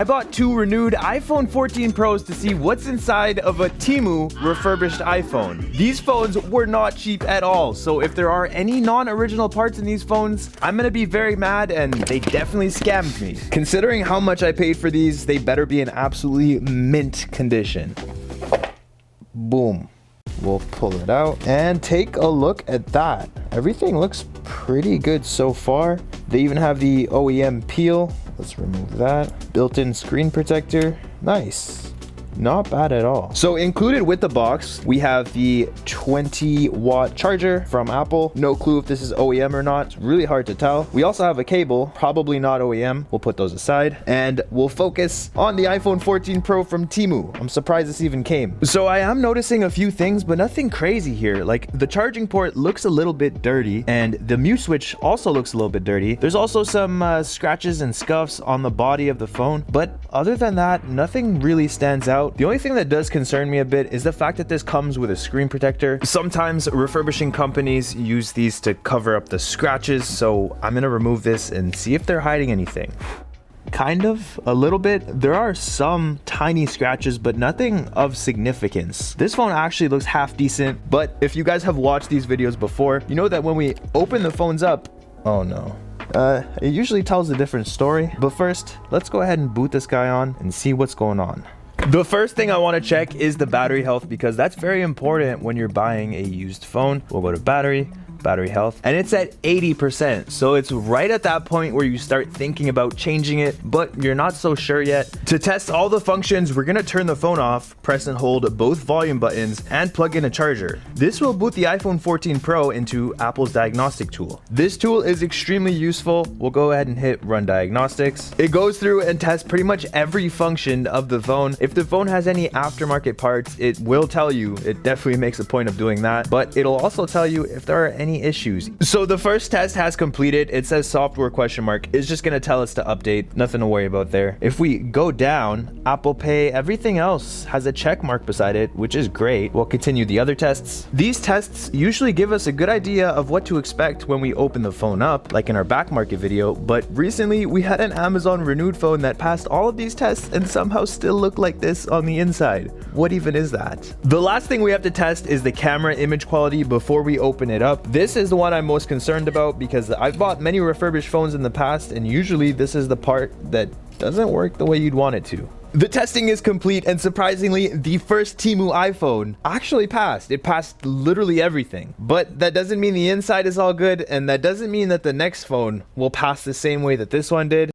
I bought two renewed iPhone 14 Pros to see what's inside of a Temu refurbished iPhone. These phones were not cheap at all, so if there are any non-original parts in these phones, I'm gonna be very mad, and they definitely scammed me. Considering how much I paid for these, they better be in absolutely mint condition. Boom. We'll pull it out and take a look at that. Everything looks pretty good so far. They even have the OEM peel. Let's remove that. Built-in screen protector. Nice. Not bad at all. So included with the box, we have the 20-watt charger from Apple. No clue if this is OEM or not. It's really hard to tell. We also have a cable, probably not OEM. We'll put those aside and we'll focus on the iPhone 14 Pro from Temu. I'm surprised this even came. So I am noticing a few things, but nothing crazy here. Like the charging port looks a little bit dirty and the mute switch also looks a little bit dirty. There's also some scratches and scuffs on the body of the phone, but other than that, nothing really stands out. The only thing that does concern me a bit is the fact that this comes with a screen protector. Sometimes refurbishing companies use these to cover up the scratches, so I'm gonna remove this and see if they're hiding anything. Kind of, a little bit. There are some tiny scratches, but nothing of significance. This phone actually looks half decent, but if you guys have watched these videos before, you know that when we open the phones up, oh no. It usually tells a different story. But first, let's go ahead and boot this guy on and see what's going on. The first thing I want to check is the battery health, because that's very important when you're buying a used phone. We'll go to battery health, and it's at 80%. So it's right at that point where you start thinking about changing it, but you're not so sure yet. To test all the functions, we're gonna turn the phone off, press and hold both volume buttons, and plug in a charger. This will boot the iPhone 14 Pro into Apple's diagnostic tool. This tool is extremely useful. We'll go ahead and hit run diagnostics. It goes through and tests pretty much every function of the phone. If the phone has any aftermarket parts, it will tell you. It definitely makes a point of doing that, but it'll also tell you if there are any issues. So the first test has completed. It says software ? It's just going to tell us to update. Nothing to worry about there. If we go down, Apple Pay, everything else has a check mark beside it, which is great. We'll continue the other tests. These tests usually give us a good idea of what to expect when we open the phone up, like in our back market video, but recently we had an Amazon renewed phone that passed all of these tests and somehow still looked like this on the inside. What even is that? The last thing we have to test is the camera image quality before we open it up. This is the one I'm most concerned about because I've bought many refurbished phones in the past, and usually this is the part that doesn't work the way you'd want it to. The testing is complete, and surprisingly, the first Temu iPhone actually passed. It passed literally everything. But that doesn't mean the inside is all good, and that doesn't mean that the next phone will pass the same way that this one did.